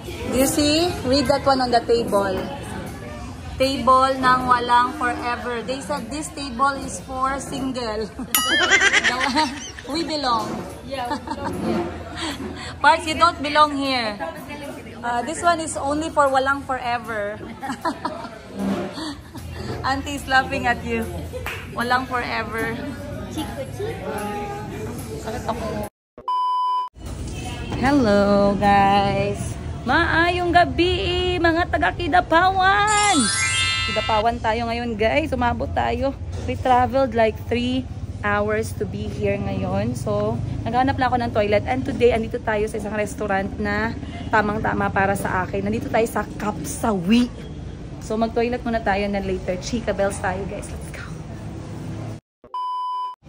Do you see? Read that one on the table. Table ng walang forever. They said this table is for single. We belong. Yeah, we belong here. Parts, you don't belong here. This one is only for walang forever. Auntie is laughing at you. Walang forever. Hello guys. Maayong gabi mga taga Kidapawan. Kidapawan tayo ngayon guys. Umabot tayo. We traveled like 3 hours to be here ngayon. So, naghanap lang ako ng toilet. And today, andito tayo sa isang restaurant na tamang-tama para sa akin. Nandito tayo sa Kapsawi. So, mag-toilet muna tayo na later. Chika bells tayo guys. Let's go.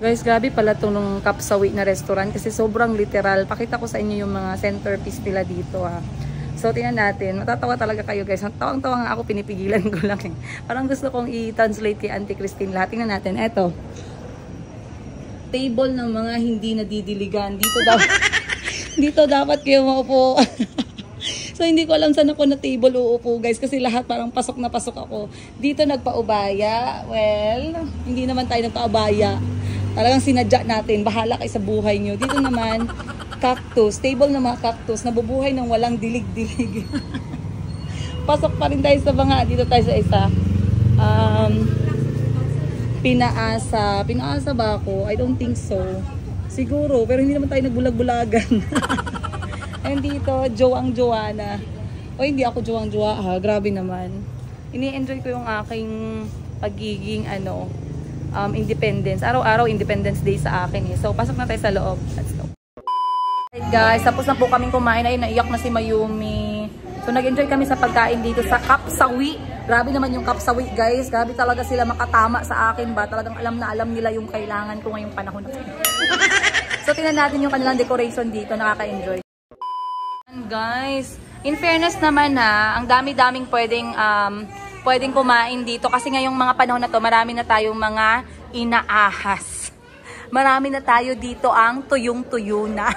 Guys, grabe pala itong Kapsawi na restaurant kasi sobrang literal. Pakita ko sa inyo yung mga centerpiece nila dito ha. So, tingnan natin. Matatawa talaga kayo guys. Tawang-tawa nga ako, pinipigilan ko lang eh. Parang gusto kong i-translate kay Auntie Christine lahat. Tingnan natin. Eto. Table ng mga hindi nadidiligan. Dito dapat kayo maupo. So, hindi ko alam saan ako na table uupo guys. Kasi lahat parang pasok na pasok ako. Dito nagpaubaya. Well, hindi naman tayo nagpaubaya. Talagang sinadya natin. Bahala kayo sa buhay nyo. Dito naman, cactus. Table ng mga cactus. Nabubuhay ng walang dilig-dilig. Pasok pa rin tayo sa mga. Dito tayo sa isa. Pinaasa. Pinaasa ba ako? I don't think so. Siguro. Pero hindi naman tayo nagbulag-bulagan. And dito, Joang-Joanna. O hindi ako Joang-Joa ha. Grabe naman. Ini-enjoy ko yung aking pagiging independence. Araw-araw Independence Day sa akin eh. So, pasok na tayo sa loob. Let's go. Alright guys, tapos na po kaming kumain. Ay, naiyak na si Mayumi. So, nag-enjoy kami sa pagkain dito sa Kapsawi. Grabe naman yung Kapsawi guys. Grabe talaga sila makatama sa akin ba. Talagang alam na alam nila yung kailangan ko ngayong panahon na. So, tingnan natin yung kanilang decoration dito. Nakaka-enjoy. Guys, in fairness naman ha, ang dami-daming pwedeng kumain dito. Kasi ngayong mga panahon na to, marami na tayong mga inaahas. Marami na tayo dito ang tuyong-tuyo na.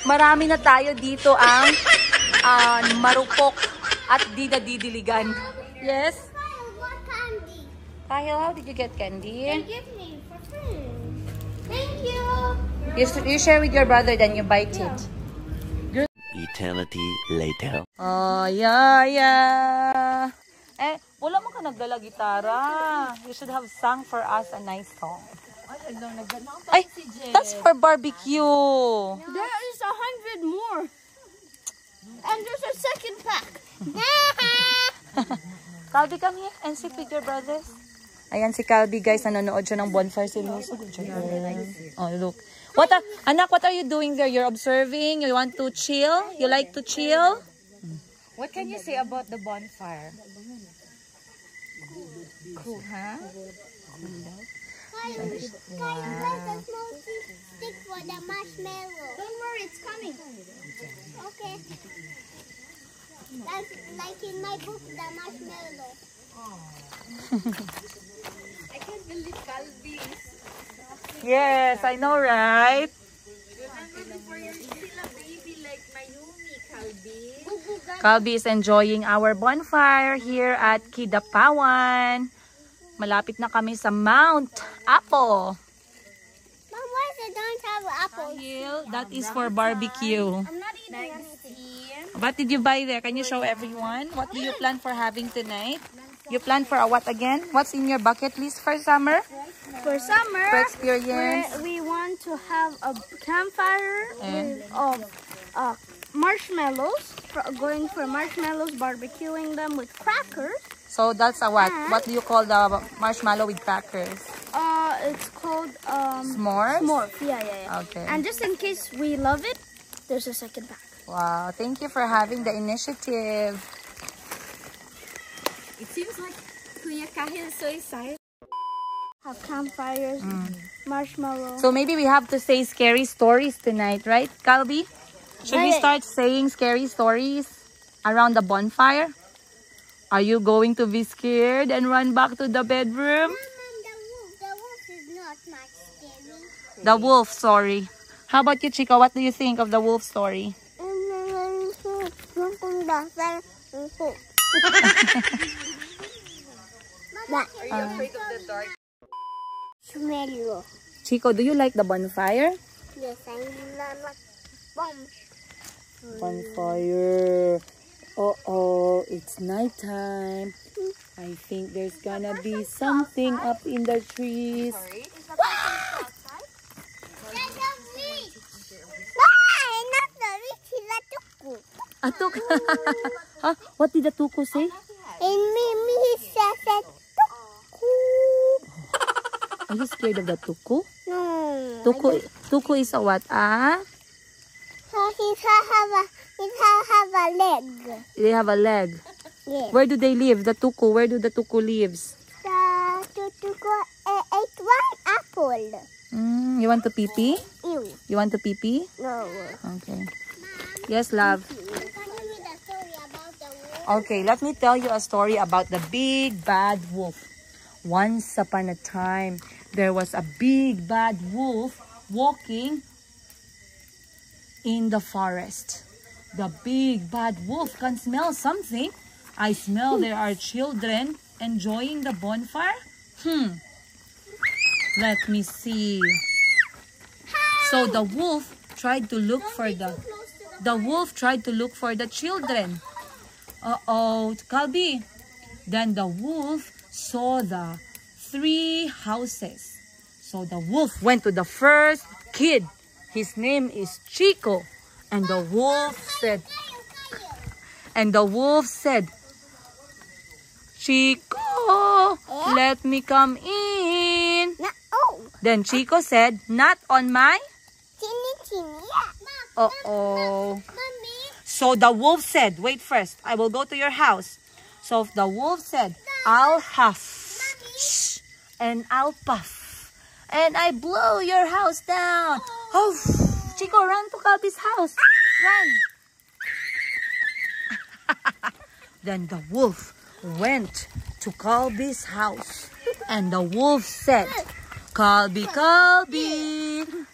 Marami na tayo dito ang marupok at didiligan. Yes? What candy? Kyle, how did you get candy? They give me for free. Thank you. You share with your brother, then you bite it. Eternity later. Oh, yeah. Eh, wala mo ka nagdala gitara. You should have sung for us a nice song. Ay, that's for barbecue. There is 100 more. And there's a second pack. Calby, come here and sit with your brothers. Ayan si Calby, guys. Nanonood siya ng bonfire seryoso. Oh, look. Anak, what are you doing there? You're observing? You want to chill? You like to chill? What can you say about the bonfire? Cool, huh? Guys, where's the small stick for the marshmallow? Don't worry, it's coming. Okay. That's like in my book, the marshmallow. I can't believe Calvi. Yes, I know, right? Remember before you're still a baby like Mayumi, Calvi? Calby is enjoying our bonfire here at Kidapawan. Malapit na kami sa Mount Apo. Mom, why they don't have apples? That is for barbecue. I'm not eating anything. What did you buy there? Can you show everyone? What do you plan for having tonight? You plan for a what again? What's in your bucket list for summer? For summer, For experience? we want to have a campfire with marshmallows. Going for marshmallows, barbecuing them with crackers. So that's a what? What do you call the marshmallow with crackers? It's called S'mores? s'mores. Yeah. Okay. And just in case we love it, there's a second pack. Wow, thank you for having the initiative. It seems like Kuya Kahil is so excited. Have campfires, marshmallows. So maybe we have to say scary stories tonight, right, Calby? Should we start saying scary stories around the bonfire? Are you going to be scared and run back to the bedroom? The wolf is not much scary. The wolf story. How about you, Chica? What do you think of the wolf story? Are you afraid of the dark? Smell. Chico, do you like the bonfire? Yes, I love bomb. Bonfire. Uh-oh, it's nighttime. I think there's gonna be something up in the trees. Sorry? Atuk. Huh? What did the tuko say? And me said Are you scared of the tuko? no. Tuko is a what? So it have a leg. They have a leg. Yes. Where do they live? The tuko. Where do the tuko lives? To go eat one apple. You want to pee-pee? Ew. You want to pee-pee? No. Okay. Yes, love. Can you read a story about the wolf? Okay, let me tell you a story about the big bad wolf. Once upon a time, there was a big bad wolf walking in the forest. The big bad wolf can smell something. I smell there are children enjoying the bonfire. Let me see. So the wolf tried to look for the children. Uh-oh, Kalbi. Then the wolf saw the 3 houses. So the wolf went to the first kid. His name is Chico. And the wolf said, Chico, let me come in. No. Oh. Then Chico said, not on my... Chini. Uh-oh. Mommy. So the wolf said, wait first, I will go to your house. So the wolf said, I'll huff, shh, and I'll puff, and I blow your house down. Oh, Chico, run to Kalbi's house. Run. Then the wolf went to Kalbi's house. And the wolf said, Kalbi,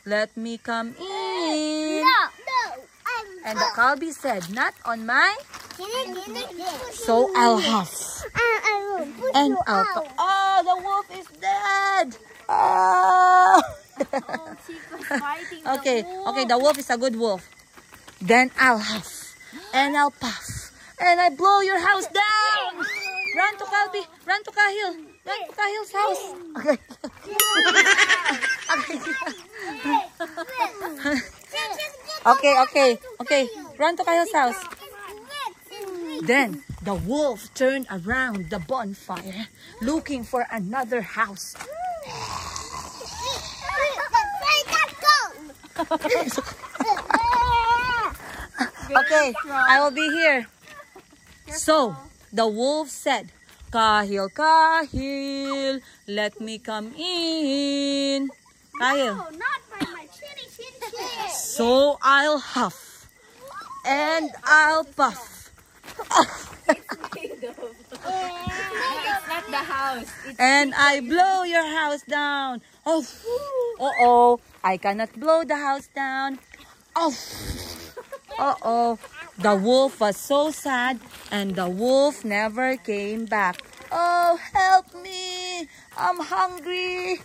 let me come in. No. And the Kalbi said, not on my... Chini. So I'll huff. I will push And you I'll... out. Oh, the wolf is dead. Oh. Chico's fighting Okay, the wolf is a good wolf. Then I'll huff. And I'll puff. And I blow your house down. Run to Kalbi. Run to Kahil. Run to Kahil's house. Okay. Run to Kahil's house. Then the wolf turned around the bonfire looking for another house. Okay, I will be here. So the wolf said, Kahil, let me come in. Kahil. No, not by my chini. So I'll huff and I'll puff. It's not the house. And I blow your house down. Oh, uh-oh, I cannot blow the house down. Oh, uh-oh, the wolf was so sad and the wolf never came back. Oh, help me, I'm hungry.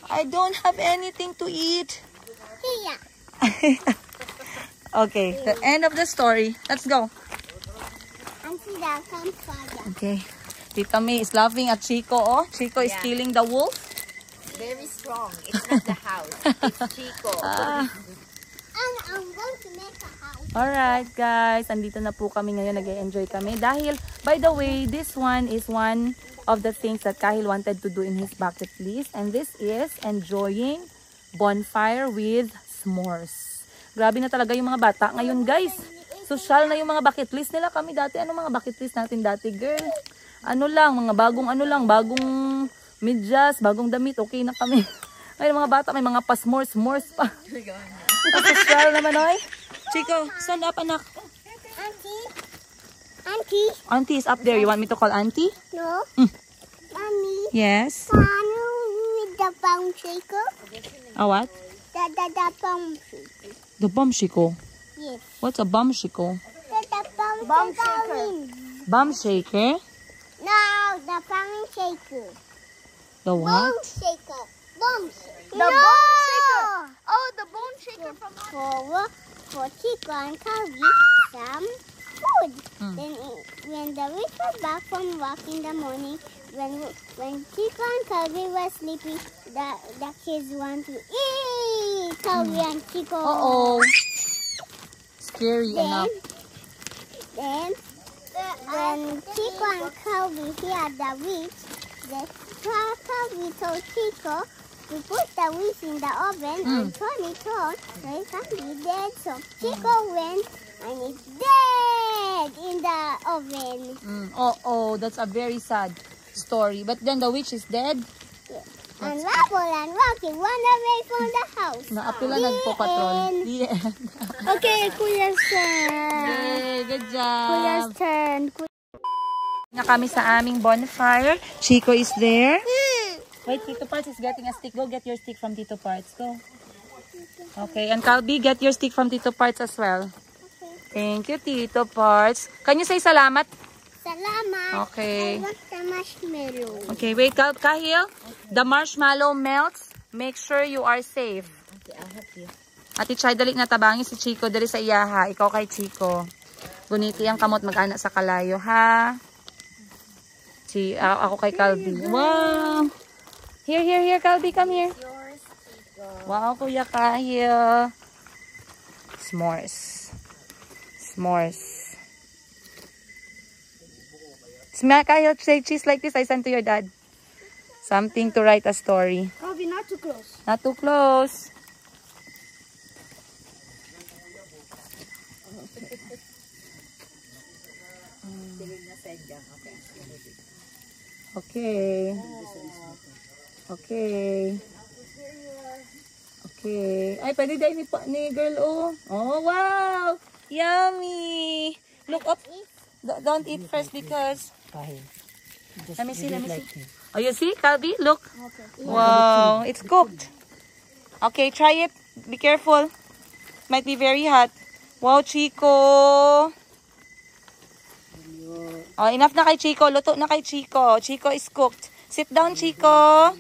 I don't have anything to eat. Here. Okay, the end of the story. Let's go. Auntie, that comes father. Okay, Tita May is laughing at Chico. Oh, Chico is Yeah. stealing the wolf. Very strong. It's not the house. It's Chico. And I'm going to make a house. Alright guys, andito na po kami ngayon, nag-enjoy kami. Dahil, by the way, this one is one of the things that Kahil wanted to do in his bucket list. And this is enjoying bonfire with s'mores. Grabe na talaga yung mga bata ngayon guys. Social na yung mga bucket list nila. Kami dati, ano mga bucket list natin dati girl? Ano lang, mga bagong medyas, bagong damit, okay na kami. Ngayon mga bata, may mga pa-s'mores pa. Social naman oy. Chico, stand up anak. Auntie. Auntie is up there. You want me to call auntie? No. Mommy. Yes. Can you read the bomb shaker? A what? The bomb shaker. The bomb Chico. Yes. What's a bomb Chico? The bomb Bomb shaker. Bomb shaker? No, the pumpkin shaker. The Bone what? shaker. Bone shaker. The bone shaker. Oh, the bone shaker from For Chico and Calvi some food. Mm. Then when the witch was back from work in the morning, when Chico and Calvi were sleeping, the kids want to eat Calvi and Chico. Uh-oh. Scary enough. Then when Chico and Calvi hear the witch, Calvi told Chico to put the witch in the oven and turn it on so it can be dead. So Chico went and it's dead in the oven. Uh-oh, that's a very sad story. But then the witch is dead? Yeah. And Rubble and Rocky run away from the house. Naapila nagpo-patrol. The end. Okay, Kuya's turn. Yay, good job. Kuya's turn. Na kami sa aming bonfire. Chico is there. Wait, Tito Parts is getting a stick. Go get your stick from Tito Parts. Go. Okay, and Calbi, get your stick from Tito Parts as well. Thank you, Tito Parts. Can you say salamat? Salamat. Okay. I want the marshmallow. Okay, wait, Kahil. The marshmallow melts. Make sure you are safe. Okay, I'll help you. Ati Chay, dali na tabangi si Chico. Dali sa iyaha. Ikaw kay Chico. Guniti ang kamot mag-anak sa kalayo, ha? Ako kay Calbi. Wow! Here, Calbi, come here. Yours, Chico. Wow, Kuya Kahil. S'mores. Kahil, say cheese like this. I sent to your dad. Something to write a story. Calvi, not too close. Not too close. Okay. Ay, pwede dahil ni girl, oh. Oh, wow! Yummy! Look up. Don't eat first because... Let me see. Oh, you see, Calvi? Look. Wow, it's cooked. Okay, try it. Be careful. Might be very hot. Wow, Chico. Oh, enough na kay Chico. Luto na kay Chico. Chico is cooked. Sit down, Chico.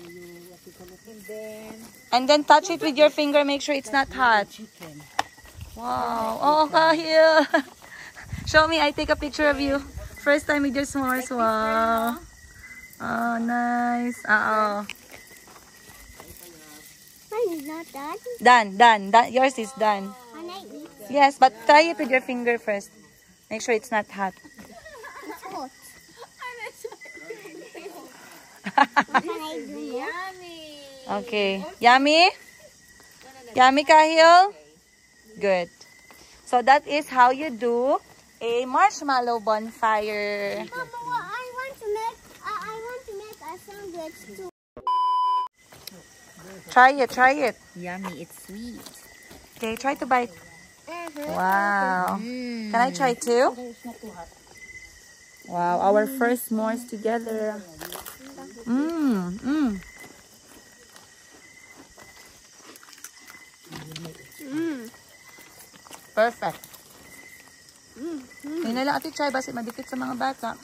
And then touch it with your finger. Make sure it's not hot. Wow. Oh, Kahil. Show me. I take a picture of you. First time with your s'mores. Wow. Oh, nice. Uh-oh. Mine is not done. Done. Yours is done. Can I eat? Yes, but try it with your finger first. Make sure it's not hot. It's hot. What can I do? Yummy. Okay. Yummy? Yummy, Kahil? Good. So that is how you do a marshmallow bonfire. Mama, I want to make a sandwich too. Try it. Yummy, it's sweet. Okay, try to bite. Wow. Can I try too? Wow, our first s'mores together. Perfect. Yun na lang, Ate Chay, basi madikit sa mga bata.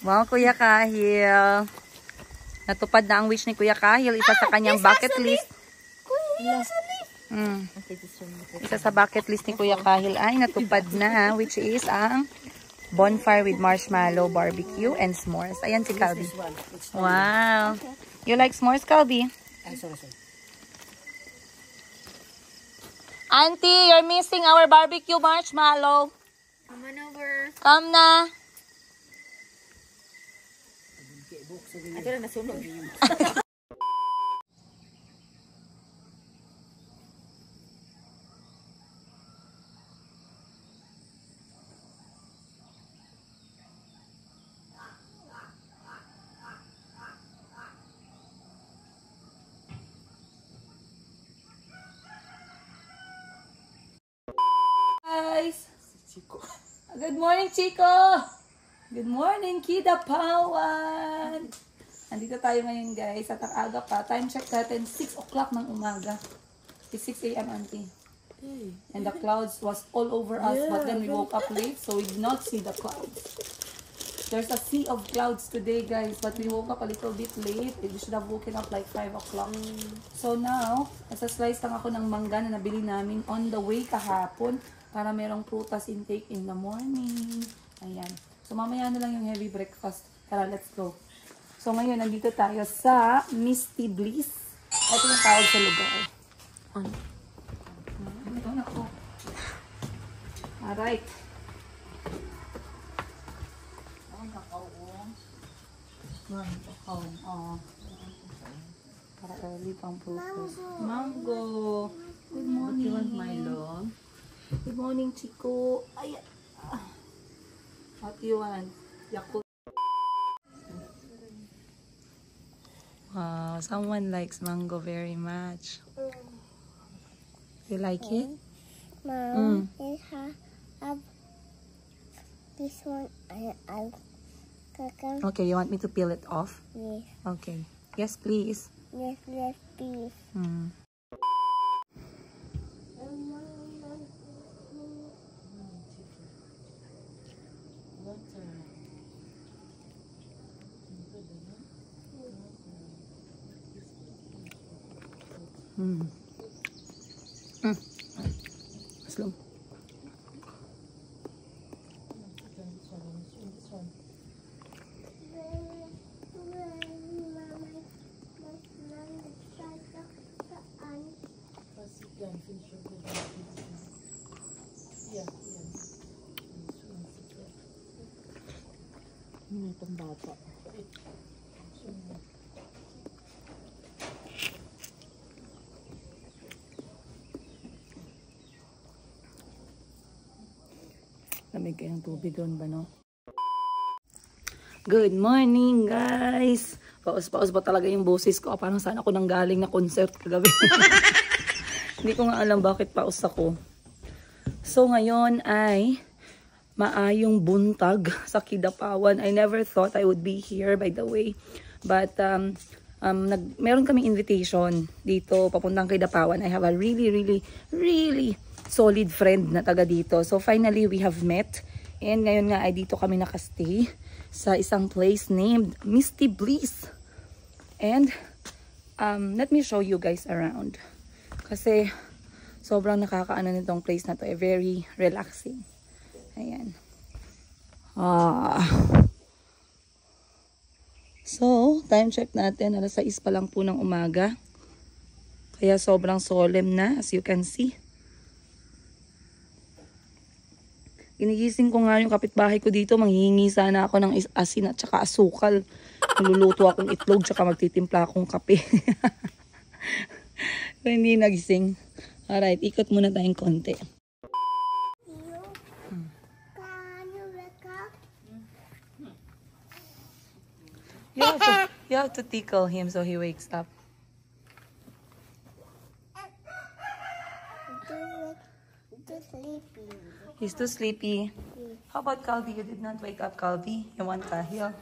Wow, Kuya Kahil. Natupad na ang wish ni Kuya Kahil. Isa sa kanyang bucket list. Isa sa bucket list ni Kuya Kahil ay natupad na, which is ang bonfire with marshmallow, barbecue, and s'mores. Ayan si Calvi. Wow. You like s'mores, Calvi? Auntie, you're missing our barbecue marshmallow. Come on over. Come na. Ito na nasunog. Guys. Good morning, Chico. Good morning, Kida Pawan. Nandito tayo ngayon guys, at ang aga pa. Time check natin, 6 o'clock ng umaga. It's 6 a.m. auntie. And the clouds was all over us, but then we woke up late, so we did not see the clouds. There's a sea of clouds today guys, but we woke up a little bit late. We should have woken up like 5 o'clock. So now, nasa-slice lang ako ng mangga na nabili namin on the way kahapon para merong prutas intake in the morning. Ayan. So mamaya na lang yung heavy breakfast. Tara, let's go. So ngayon, nandito tayo sa Misty Bliss. Ito yung tawag sa lugar. Ito na ko. Alright. Para early pang prutas. Mango. Good morning. You want Milo? Good morning, Chico. Ay. What do you want? Yakult. Wow, someone likes mango very much. You like it? Mom, it have this one. I Okay, you want me to peel it off? yes, Okay. Yes, please. yes, please. Slow. Itong bata. Lamig kayong tubig doon ba, no? Good morning, guys! Paus-paus ba talaga yung boses ko? Parang saan ako nang galing na concert kagabi. Hindi ko nga alam bakit paus ako. So, ngayon ay maayong buntag sa Kidapawan. I never thought I would be here, by the way. But, meron kaming invitation dito, papuntang Kidapawan. I have a really solid friend na taga dito. So, finally, we have met. And ngayon nga ay dito kami nakastay sa isang place named Misty Bliss. And, let me show you guys around. Kasi, sobrang nakakaano nitong place na to. Very relaxing. Ayan. So, time check natin. Alas 6 pa lang po ng umaga. Kaya sobrang solemn na, as you can see. Ginigising ko nga yung kapitbahay ko dito. Manghihingi sana ako ng asin at saka asukal. Magluluto akong itlog tsaka magtitimpla akong kape. So, hindi nagising. Alright, ikot muna tayong konti. You have to tickle him so he wakes up. Too sleepy. He's too sleepy. How about Calvi? You did not wake up, Calvi. You want Kahil?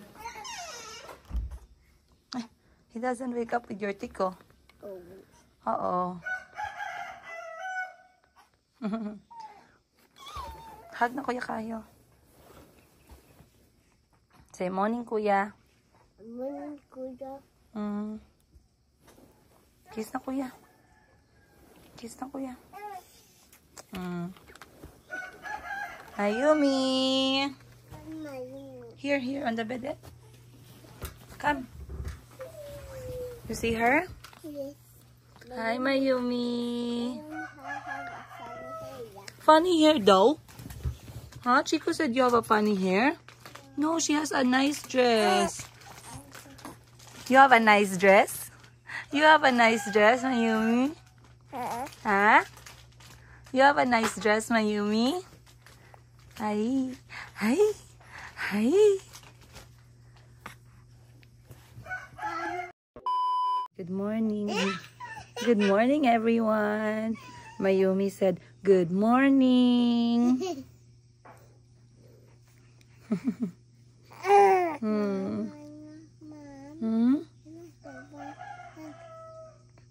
He doesn't wake up with your tickle. Uh-oh. Hug na Kuya Kahil. Say morning, Kuya. Morning, Kuya. Kiss na, Kuya. Kiss na, Kuya. Ayumi. Here, on the bed. Come. You see her? Yes. Hi, Mayumi. Funny hair, though. Huh? Chico said you have a funny hair. No, she has a nice dress. You have a nice dress? You have a nice dress, Mayumi? Huh? You have a nice dress, Mayumi? Hi. Hi. Hi. Good morning. Good morning, everyone. Mayumi said, good morning. Hmm?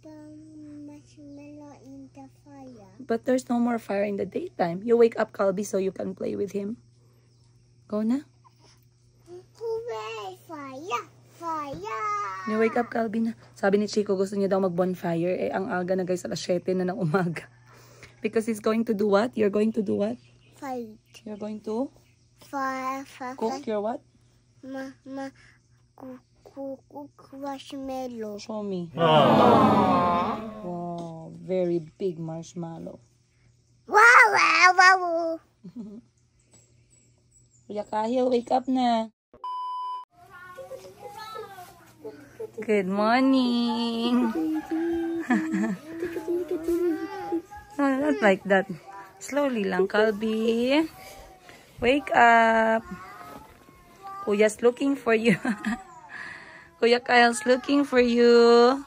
The marshmallow in the fire. But there's no more fire in the daytime. You wake up, Calby, so you can play with him. Go na. Hooray! Fire! Fire! You wake up, Calby na. Sabi ni Chico, gusto niya daw mag-bonfire. Eh, ang aga na guys, alas 7 na ng umaga. Because he's going to do what? You're going to do what? Fight. You're going to Fire. cook your what? Cook marshmallow. Show me. Wow, very big marshmallow. Wow! Wow! Wow! Kuya Kahil, wake up na. Good morning. No, not like that. Slowly lang, Calby. Wake up. Kuya's looking for you. Kuya Kyle's looking for you.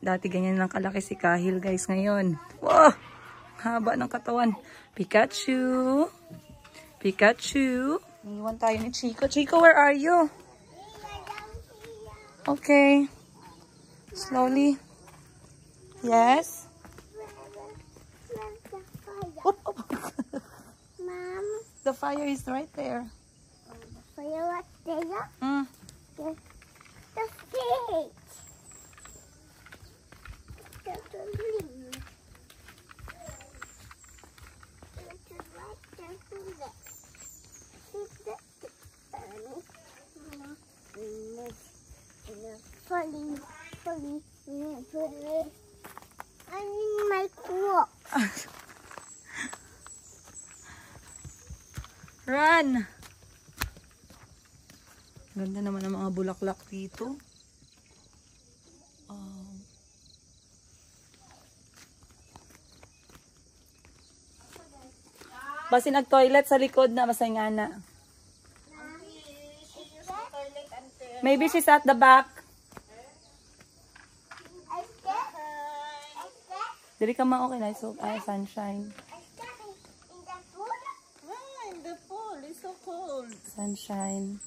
Dati ganyan lang kalaki si Kahil, guys, ngayon. Wow! Haba ng katawan. Pikachu. Pikachu. Iniwan tayo ni Chico. Chico, where are you? Okay. Slowly. Yes. Oop, oop. Mom, The fire is right there. fire right there. Mm. The stage. The green. Falling. I'm in my clock. Run! Ganda naman ang mga bulaklak dito. Basi nag-toilet sa likod na, basta nga na. Maybe she's at the back. Dili ka ma okay na. So, sunshine. In the pool, it's so cold. Sunshine.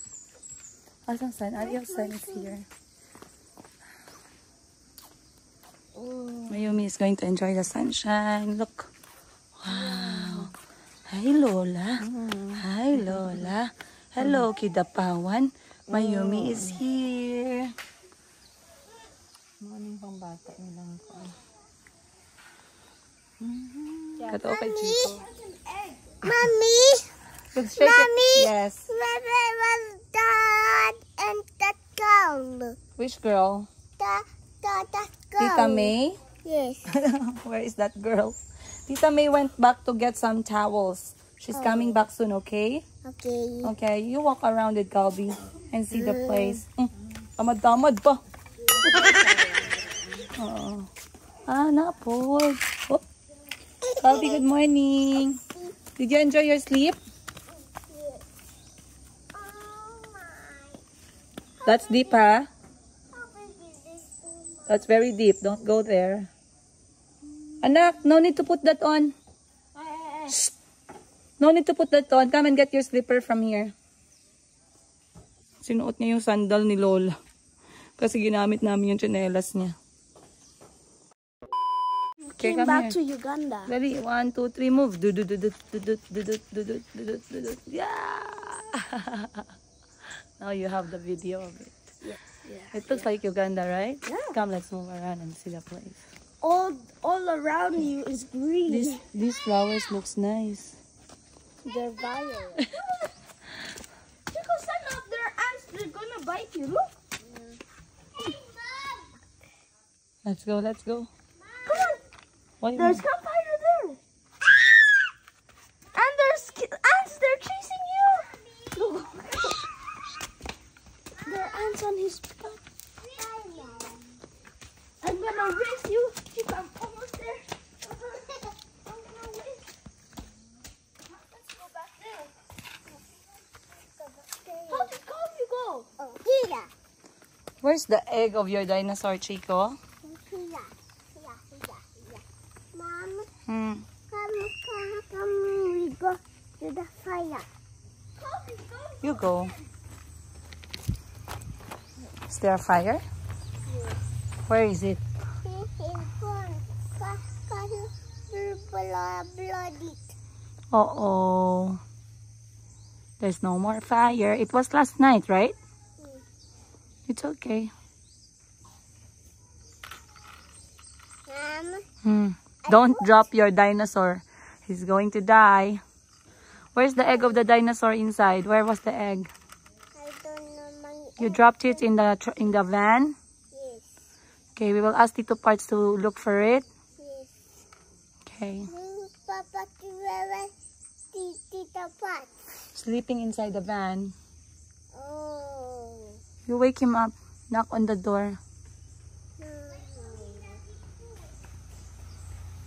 Asang sun? Your sun is here. Mayumi is going to enjoy the sunshine. Look. Wow. Hi, Lola. Hi, Lola. Hello, Kidapawan. Mayumi is here. Morning pang bata nilang ko. Cut off kay Chico. Mommy. Look straight. Mommy. Yes. Where was Dad and that girl? Which girl? That girl. Tita May? Yes. Where is that girl? Tita May went back to get some towels. She's coming back soon, okay? Okay. Okay, you walk around it, Calby, and see the place. Tamad-tamad pa. Oo. Napod. Oh. Calby, good morning. Did you enjoy your sleep? That's deep, ha? That's very deep. Don't go there. Anak, no need to put that on. Shh. No need to put that on. Come and get your slipper from here. Sinuot niya yung sandal ni Lola. Kasi ginamit namin yung tsinelas niya. Okay, Came come back here. to Uganda. Ready? 1, 2, 3, move. Yeah. Now you have the video of it. Yes. Yeah. It looks like Uganda, right? Yeah. Come, let's move around and see the place. All around you is green. These flowers looks nice. They're violet. Because some of their ants, they're gonna bite you. Look. Let's go, let's go. Come on. What do you There's want? campfire there. And there's ants. They're chasing you. Look. There are ants on his butt. I'm gonna race you. I'm almost there. Let's go back there. How did you go? Oh, here. Where's the egg of your dinosaur, Chico? Here. Mom, come, we go to the fire. You go. Is there a fire? Where is it? Bloody. Uh-oh. There's no more fire. It was last night, right? It's okay. Don't drop your dinosaur. He's going to die. Where's the egg of the dinosaur inside? Where was the egg? I don't know, Mommy. You dropped it in the van? Yes. Okay, we will ask Tito Parts to look for it. Yes. Okay. Papa, Tita Pat. Sleeping inside the van. Oh. You wake him up. Knock on the door.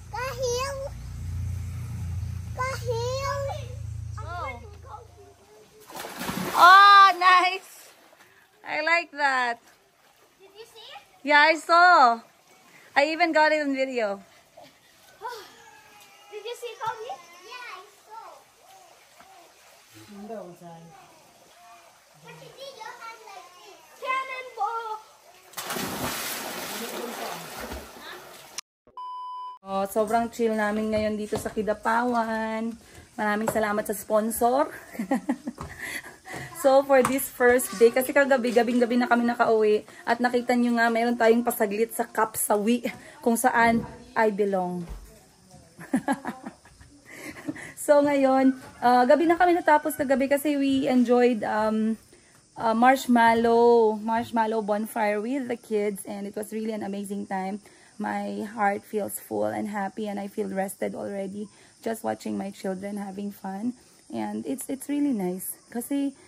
Kahil. Oh, nice. I like that. Did you see it? Yeah, I saw. I even got it on video. Did you see it, Mommy? Yeah, I saw. But you did your hand like this. Cannonball! Oh, sobrang chill namin ngayon dito sa Kidapawan. Maraming salamat sa sponsor. So, for this first day, kasi gabing-gabi na kami nakauwi, at nakita nyo nga, mayroon tayong pasaglit sa Kapsawi, kung saan I belong. So, ngayon, gabi na kami natapos kagabi kasi we enjoyed marshmallow bonfire with the kids, and it was really an amazing time. My heart feels full and happy, and I feel rested already just watching my children having fun. And it's really nice kasi,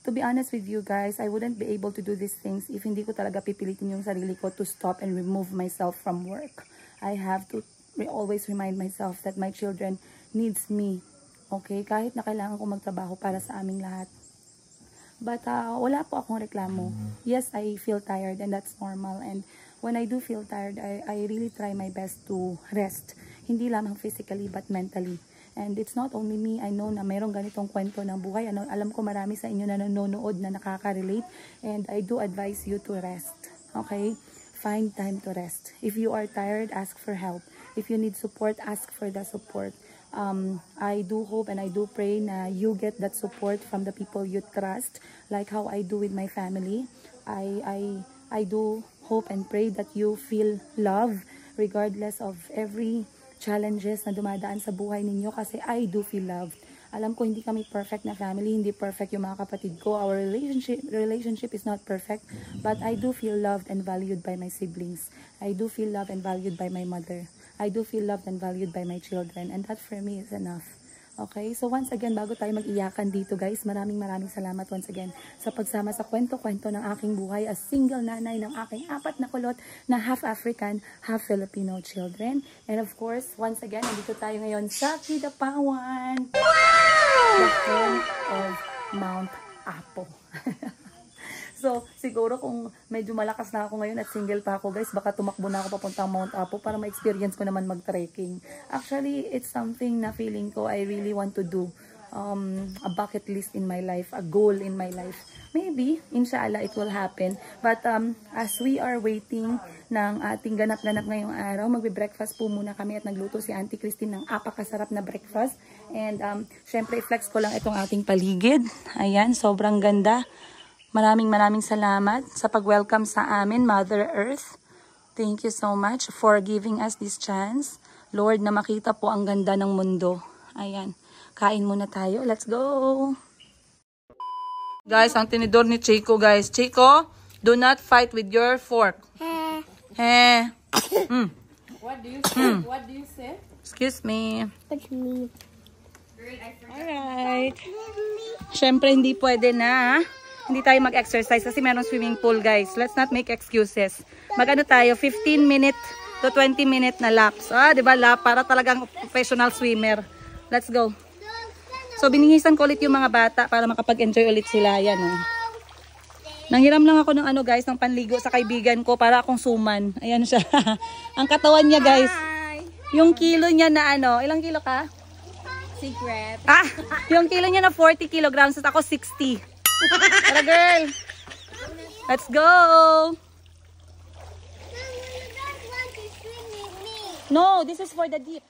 to be honest with you guys, I wouldn't be able to do these things if hindi ko talaga pipilitin yung sarili ko to stop and remove myself from work. I have to always remind myself that my children needs me. Okay? Kahit na kailangan ko magtrabaho para sa aming lahat. But wala po akong reklamo. Yes, I feel tired, and that's normal. And when I do feel tired, I really try my best to rest. Hindi lamang physically but mentally. And it's not only me. I know na mayroong ganitong kwento ng buhay. Alam ko marami sa inyo na nanonood na nakaka-relate. And I do advise you to rest. Okay? Find time to rest. If you are tired, ask for help. If you need support, ask for the support. I do hope and I do pray na you get that support from the people you trust. Like how I do with my family. I do hope and pray that you feel love regardless of every challenges na dumadaan sa buhay ninyo, kasi I do feel loved. Alam ko hindi kami perfect na family, hindi perfect yung mga kapatid ko. Our relationship is not perfect, but I do feel loved and valued by my siblings. I do feel loved and valued by my mother. I do feel loved and valued by my children, and that for me is enough. Okay, so once again, bago tayo mag-iyakan dito guys, maraming salamat once again sa pagsama sa kwento-kwento ng aking buhay as single nanay ng aking 4 na kulot na half African, half Filipino children. And of course, once again, nandito tayo ngayon sa Kidapawan, the home of Mount Apo. So, siguro kung medyo malakas na ako ngayon at single pa ako guys, baka tumakbo na ako papuntang Mount Apo para ma-experience ko naman mag-trekking. Actually, it's something na feeling ko I really want to do. A bucket list in my life, a goal in my life. Maybe, inshallah, it will happen. But as we are waiting ng ating ganap-ganap ngayong araw, magbe-breakfast po muna kami at nagluto si Auntie Christine ng apakasarap na breakfast. And syempre, i-flex ko lang itong ating paligid. Ayan, sobrang ganda. Maraming salamat sa pag-welcome sa amin, Mother Earth. Thank you so much for giving us this chance. Lord, na makita po ang ganda ng mundo. Ayan. Kain muna tayo. Let's go! Guys, ang tinidor ni Chico, guys. Chico, do not fight with your fork. What do you say? What do you say? Excuse me. It's me. Alright. Siyempre, hindi pwede na. Hindi tayo mag-exercise kasi meron swimming pool, guys. Let's not make excuses. Mag-ano tayo, 15 minute to 20 minute na laps. Di ba lap? Para talagang professional swimmer. Let's go. So, biningisan ko ulit yung mga bata para makapag-enjoy ulit sila. Yan, oh. Nanghiram lang ako ng guys, ng panligo sa kaibigan ko para akong suman. Ayan siya. Ang katawan niya, guys. Yung kilo niya na ilang kilo ka? Secret. Yung kilo niya na 40 kilograms at ako 60. Tara, girl. Let's go! Mama, you don't want to swim with me. No, this is for the deep.